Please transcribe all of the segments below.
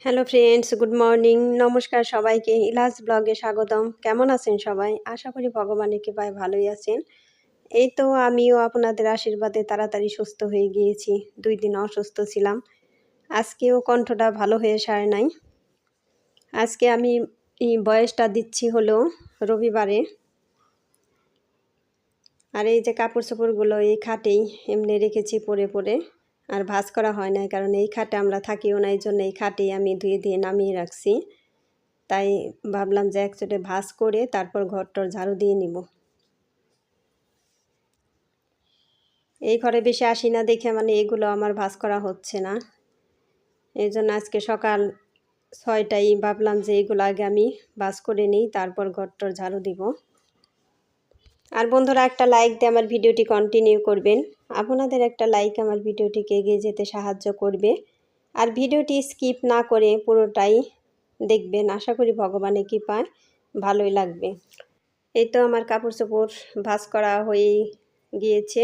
Hello friends, good morning. নমস্কার সবাইকে, ইলাস ব্লগে স্বাগতম। কেমন আছেন সবাই? আশা করি ভগবানের কৃপায় ভালোই আছেন। এই তো আমিও আপনাদের আশীর্বাদে তাড়াতাড়ি সুস্থ হয়ে গিয়েছি। 2 দিন অসুস্থ ছিলাম। আজকেও কণ্ঠটা ভালো হয়ে সারে নাই। আজকে আমি ভয়েসটা দিচ্ছি হলো রবিবারে। আর এই যে কাপড় চোপড়গুলো এই খাটেই এমনি রেখেছি পরে আর ভাঁজ করা হয় নাই, কারণ এই খাটে আমরা থাকিও না, এই জন্য এই খাটেই আমি ধুয়ে নামিয়ে রাখছি। তাই ভাবলাম যে একচোটে ভাঁজ করে তারপর ঘরটর ঝাড়ু দিয়ে নিব। এই ঘরে বেশি আসি না দেখে এগুলো আমার ভাঁজ করা হচ্ছে না। এই জন্য আজকে সকাল 6টায় ভাবলাম যে এগুলো আগে আমি ভাঁজ করে নিই, তারপর ঘরটর ঝাড়ু দিব। আর বন্ধুরা, একটা লাইক দিয়ে আমার ভিডিওটি কন্টিনিউ করবেন। আপনাদের একটা লাইক আমার ভিডিওটিকে এগিয়ে যেতে সাহায্য করবে। আর ভিডিওটি স্কিপ না করে পুরোটাই দেখবেন। আশা করি ভগবানের কৃপায় ভালোই লাগবে। এই তো আমার কাপড় চোপড় ভাঁজ করা হয়ে গিয়েছে।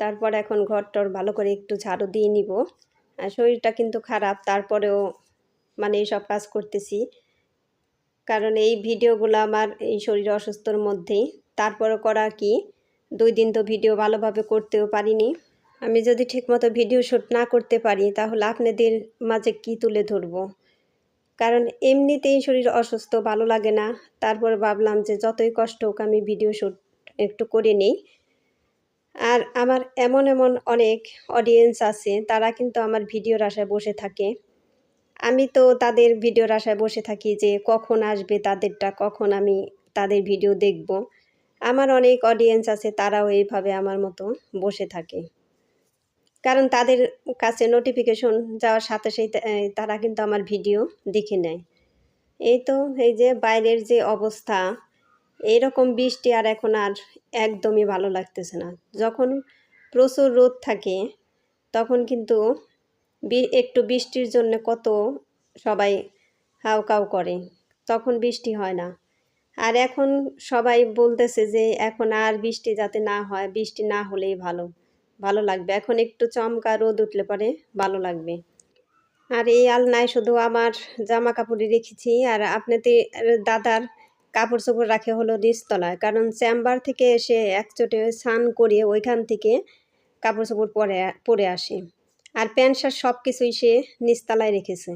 তারপর এখন ঘরটর ভালো করে একটু ঝাড়ু দিয়ে নিব। আর শরীরটা কিন্তু খারাপ, তারপরেও এইসব কাজ করতেছি, কারণ এই ভিডিওগুলো আমার এই শরীর অসুস্থর মধ্যেই। তারপরে করা কি, 2 দিন তো ভিডিও ভালোভাবে করতেও পারিনি। আমি যদি ঠিকমতো ভিডিও শ্যুট না করতে পারি তাহলে আপনাদের মাঝে কি তুলে ধরবো, কারণ এমনিতেই শরীর অসুস্থ, ভালো লাগে না। তারপর ভাবলাম যে যতই কষ্ট হোক আমি ভিডিও শ্যুট একটু করে নিই। আর আমার এমন অনেক অডিয়েন্স আছে, তারা কিন্তু আমার ভিডিওর আশায় বসে থাকে। আমি তো তাদের ভিডিওর আশায় বসে থাকি যে কখন আসবে তাদেরটা, কখন আমি তাদের ভিডিও দেখব। আমার অনেক অডিয়েন্স আছে, তারাও এইভাবে আমার মতো বসে থাকে, কারণ তাদের কাছে নোটিফিকেশন যাওয়ার সাথে তারা কিন্তু আমার ভিডিও দেখে নেয়। এই তো এই যে বাইরের যে অবস্থা, এইরকম বৃষ্টি আর এখন আর একদমই ভালো লাগতেছে না। যখন প্রচুর রোদ থাকে তখন কিন্তু একটু বৃষ্টির জন্য কত সবাই হাউকাউ করে, তখন বৃষ্টি হয় না। আর এখন সবাই বলতেছে যে এখন আর বৃষ্টি যাতে না হয়, বৃষ্টি না হলেই ভালো লাগবে। এখন একটু চমকা রোদ উঠলে পরে ভালো লাগবে। আর এই আলনায় শুধু আমার জামা কাপড়ই রেখেছি, আর আপনাদের দাদার কাপড় চোপড় রাখে হলো নিচতলায়, কারণ চেম্বার থেকে এসে একচোটে স্নান করে ওইখান থেকে কাপড় চোপড় পরে আসে। আর প্যান্ট শার্ট সব কিছুই সে নিচতলায় রেখেছে,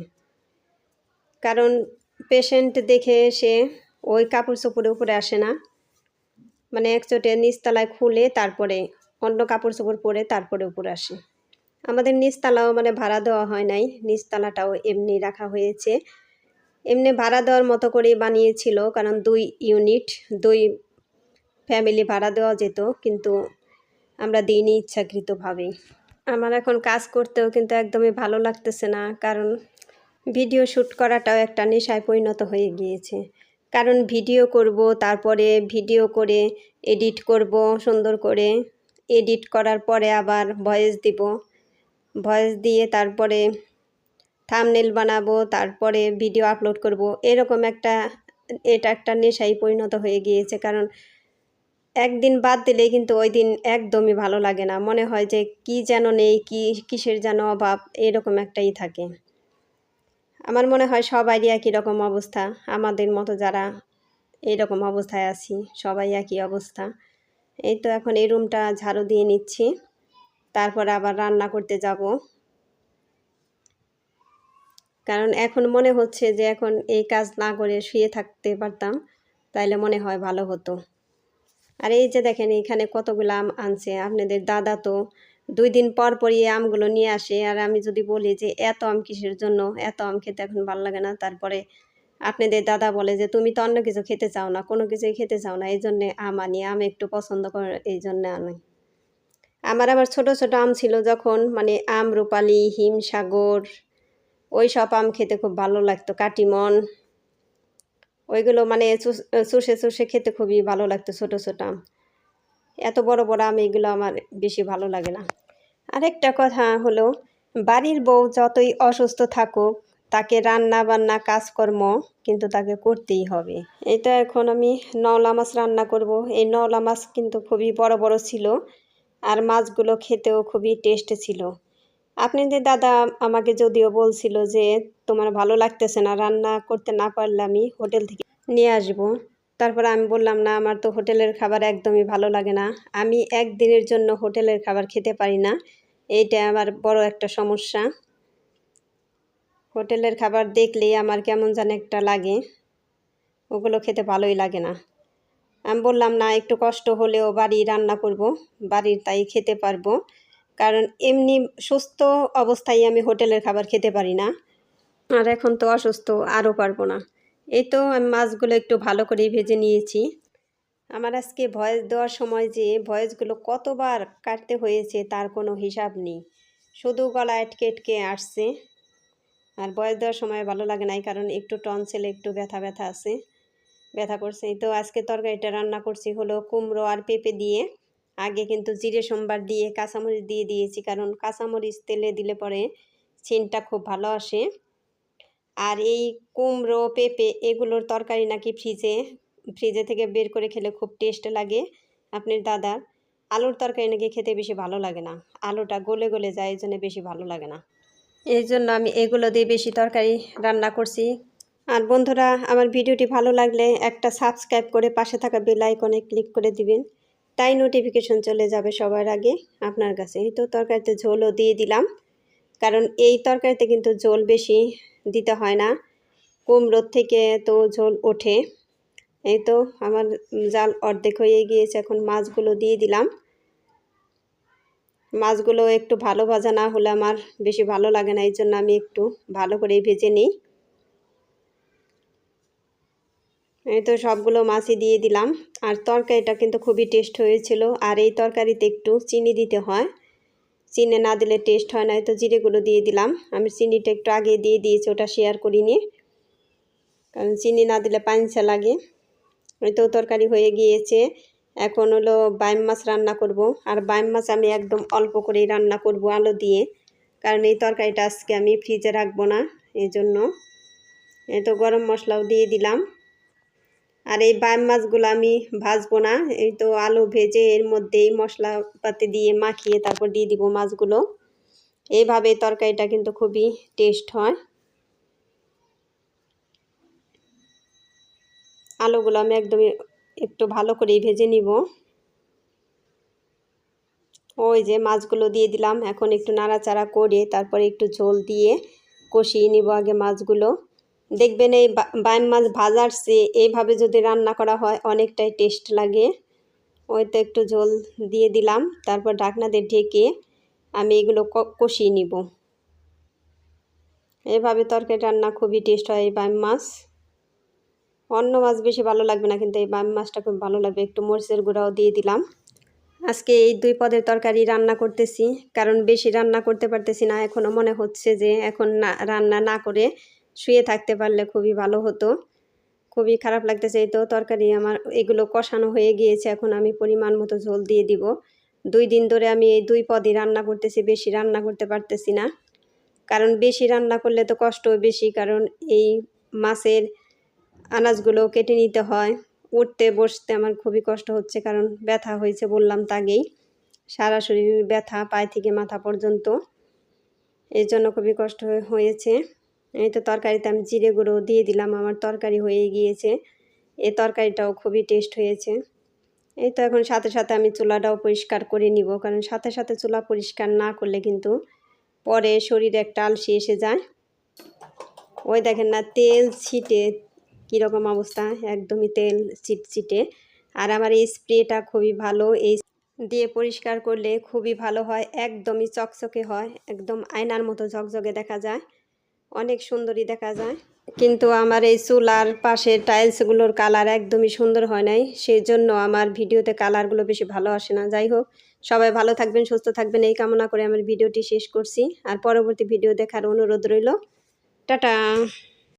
কারণ পেশেন্ট দেখে সে ওই কাপড় চোপড়ে উপরে আসে না, একচোটে নিচতলায় খুলে তারপরে অন্য কাপড় চোপড় পরে তারপরে উপরে আসে। আমাদের নিচতলাও ভাড়া দেওয়া হয় নাই, নিচতলাটাও এমনি রাখা হয়েছে। এমনি ভাড়া দেওয়ার মতো করেই বানিয়েছিল, কারণ 2 ইউনিট 2 ফ্যামিলি ভাড়া দেওয়া যেত, কিন্তু আমরা দিইনি ইচ্ছাকৃতভাবেই। আমার এখন কাজ করতেও কিন্তু একদমই ভালো লাগতেছে না, কারণ ভিডিও শ্যুট করাটাও একটা নেশায় পরিণত হয়ে গিয়েছে। কারণ ভিডিও করব, তারপরে ভিডিও করে এডিট করব সুন্দর করে, এডিট করার পরে আবার ভয়েস দিব, ভয়েস দিয়ে তারপরে থাম্বনেল বানাবো, তারপরে ভিডিও আপলোড করব। এরকম এটা একটা নেশায় পরিণত হয়ে গিয়েছে, কারণ একদিন বাদ দিলে কিন্তু ওই দিন একদমই ভালো লাগে না, মনে হয় যে কি যেন নেই, কিসের যেন অভাব, এরকম একটাই থাকে। আমার মনে হয় সবারই একই রকম অবস্থা, আমাদের মতো যারা এইরকম অবস্থায় আছি সবাই একই অবস্থা। এই তো এখন এই রুমটা ঝাড়ু দিয়ে নিচ্ছি, তারপর আবার রান্না করতে যাব, কারণ এখন মনে হচ্ছে যে এখন এই কাজ না করে শুয়ে থাকতে পারতাম, তাইলে মনে হয় ভালো হতো। আর এই যে দেখেন এখানে কতগুলো আম আনছে। আপনাদের দাদা তো 2 দিন পরই এই আমগুলো নিয়ে আসে, আর আমি যদি বলি যে এত আম কিসের জন্য, এত আম খেতে এখন ভালো লাগে না, তারপরে আপনাদের দাদা বলে যে তুমি তো অন্য কিছু খেতে চাও না, কোনো কিছুই খেতে চাও না, এই জন্যে আম আনি, আম একটু পছন্দ করে এই জন্যে আনি। আমার আবার ছোট আম ছিল যখন, আমরুপালি, হিমসাগর, ওই সব আম খেতে খুব ভালো লাগতো, কাটিমন, ওইগুলো চুষে খেতে খুবই ভালো লাগতো ছোট আম। এত বড় আম এগুলো আমার বেশি ভালো লাগে না। আরেকটা কথা হলো, বাড়ির বউ যতই অসুস্থ থাকুক তাকে রান্না বান্না কাজকর্ম কিন্তু তাকে করতেই হবে। এটা এখন আমি নওলা মাছ রান্না করব। এই নওলা মাছ কিন্তু খুবই বড় ছিল, আর মাছগুলো খেতেও খুবই টেস্ট ছিল। আপনাদের দাদা আমাকে যদিও বলছিল যে তোমার ভালো লাগতেছে না, রান্না করতে না পারলে আমি হোটেল থেকে নিয়ে আসব। তারপর আমি বললাম না, আমার তো হোটেলের খাবার একদমই ভালো লাগে না। আমি একদিনের জন্য হোটেলের খাবার খেতে পারি না, এইটা আমার বড় একটা সমস্যা। হোটেলের খাবার দেখলেই আমার কেমন যেন একটা লাগে, ওগুলো খেতে ভালোই লাগে না। আমি বললাম না, একটু কষ্ট হলেও বাড়ি রান্না করব, বাড়ির তাই খেতে পারবো। কারণ এমনি সুস্থ অবস্থায় আমি হোটেলের খাবার খেতে পারি না, আর এখন তো অসুস্থ, আরও পারবো না। এই তো আমি মাছগুলো একটু ভালো করেই ভেজে নিয়েছি। আমার আজকে ভয়েস দেওয়ার সময় যে ভয়েসগুলো কতবার কাটতে হয়েছে তার কোনো হিসাব নেই, শুধু গলা আটকে আটকে আসছে। আর ভয়েস দেওয়ার সময় ভালো লাগে নাই, কারণ একটু টনসিলে একটু ব্যথা ব্যথা আছে, ব্যথা করছে। তো আজকে তরকারিটা রান্না করছি হলো কুমড়ো আর পেঁপে দিয়ে। আগে কিন্তু জিরে সোমবার দিয়ে কাঁচামরিচ দিয়ে দিয়েছি, কারণ কাঁচামরিচ তেলে দিলে পরে সেন্টটা খুব ভালো আসে। আর এই কুমড়ো পেঁপে এগুলোর তরকারি নাকি ফ্রিজে থেকে বের করে খেলে খুব টেস্ট লাগে। আপনার দাদার আলুর তরকারি নাকি খেতে বেশি ভালো লাগে না, আলুটা গলে গলে যায়, এই জন্য বেশি ভালো লাগে না। এই জন্য আমি এগুলো দিয়ে বেশি তরকারি রান্না করছি। আর বন্ধুরা, আমার ভিডিওটি ভালো লাগলে একটা সাবস্ক্রাইব করে পাশে থাকা বেল আইকনে ক্লিক করে দিবেন, তাই নোটিফিকেশন চলে যাবে সবার আগে আপনার কাছে। এই তো তরকারিতে ঝোলও দিয়ে দিলাম, কারণ এই তরকারিতে কিন্তু ঝোল বেশি দিতে হয় না, কুমড়োর থেকে তো ঝোল ওঠে। এই তো আমার জাল অর্ধেক হয়ে গিয়েছে, এখন মাছগুলো দিয়ে দিলাম। মাছগুলো একটু ভালো ভাজা না হলে আমার বেশি ভালো লাগে না, এই জন্য আমি একটু ভালো করেই ভেজে নিই। এই তো সবগুলো মাছই দিয়ে দিলাম। আর তরকারিটা কিন্তু খুবই টেস্ট হয়েছিল। আর এই তরকারিতে একটু চিনি দিতে হয়, চিনি না দিলে টেস্ট হয় না। এই তো জিরেগুলো দিয়ে দিলাম, আমি চিনিটা একটু আগে দিয়ে দিয়েছি, ওটা শেয়ার করিনি, কারণ চিনি না দিলে পাঞ্চা লাগে। এই তো তরকারি হয়ে গিয়েছে, এখন হলো বাইম মাছ রান্না করব। আর বাইম মাছ আমি একদম অল্প করেই রান্না করব আলু দিয়ে, কারণ এই তরকারিটা আজকে আমি ফ্রিজে রাখবো না, এই জন্য। এই তো গরম মশলাও দিয়ে দিলাম। আর এই বাইম মাছগুলো আমি ভাজবো না, এই তো আলু ভেজে এর মধ্যেই মশলাপাতি দিয়ে মাখিয়ে তারপর দিয়ে দিব মাছগুলো। এইভাবে তরকারিটা কিন্তু খুবই টেস্ট হয়। আলুগুলো আমি একদমই একটু ভালো করেই ভেজে নিব। ওই যে মাছগুলো দিয়ে দিলাম, এখন একটু নাড়াচাড়া করে তারপরে একটু ঝোল দিয়ে কষিয়ে নিব আগে মাছগুলো। দেখবেন এই বাইম মাছ ভাজার চেয়ে এইভাবে যদি রান্না করা হয় অনেকটাই টেস্ট লাগে। ওই তো একটু ঝোল দিয়ে দিলাম, তারপর ঢাকনা দিয়ে ঢেকে আমি এগুলো কষিয়ে নিব। এভাবে তরকারি রান্না খুবই টেস্ট হয় এই বাইম মাছ। অন্য মাছ বেশি ভালো লাগবে না, কিন্তু এই বাইম মাছটা খুব ভালো লাগবে। একটু মরিচের গুঁড়াও দিয়ে দিলাম। আজকে এই 2 পদের তরকারি রান্না করতেছি, কারণ বেশি রান্না করতে পারতেছি না। এখনও মনে হচ্ছে যে এখন না রান্না না করে শুয়ে থাকতে পারলে খুবই ভালো হতো, খুবই খারাপ লাগতেছে। এই তো তরকারি আমার এগুলো কষানো হয়ে গিয়েছে, এখন আমি পরিমাণ মতো ঝোল দিয়ে দিব। 2 দিন ধরে আমি এই 2 পদই রান্না করতেছি, বেশি রান্না করতে পারতেছি না, কারণ বেশি রান্না করলে তো কষ্টও বেশি। কারণ এই মাছের আনাজগুলো কেটে নিতে হয়, উঠতে বসতে আমার খুবই কষ্ট হচ্ছে, কারণ ব্যথা হয়েছে বললাম তো আগেই, সারা শরীর ব্যথা, পায়ে থেকে মাথা পর্যন্ত, এই জন্য খুবই কষ্ট হয়েছে। এই তো তরকারিতে আমি জিরে গুঁড়ো দিয়ে দিলাম, আমার তরকারি হয়ে গিয়েছে। এই তরকারিটাও খুবই টেস্ট হয়েছে। এই তো এখন সাথে সাথে আমি চুলাটাও পরিষ্কার করে নিব, কারণ সাথে সাথে চুলা পরিষ্কার না করলে কিন্তু পরে শরীরে একটা আলসি এসে যায়। ওই দেখেন না, তেল ছিটে কীরকম অবস্থা, একদমই তেল চিটচিটে। আর আমার এই স্প্রেটা খুবই ভালো, এই দিয়ে পরিষ্কার করলে খুবই ভালো হয়, একদমই চকচকে হয়, একদম আয়নার মতো ঝকঝকে দেখা যায়, অনেক সুন্দরই দেখা যায়। কিন্তু আমার এই চুলার পাশের টাইলসগুলোর কালার একদমই সুন্দর হয় নাই, সেই জন্য আমার ভিডিওতে কালারগুলো বেশি ভালো আসে না। যাই হোক, সবাই ভালো থাকবেন, সুস্থ থাকবেন, এই কামনা করে আমার ভিডিওটি শেষ করছি। আর পরবর্তী ভিডিও দেখার অনুরোধ রইল। টাটা।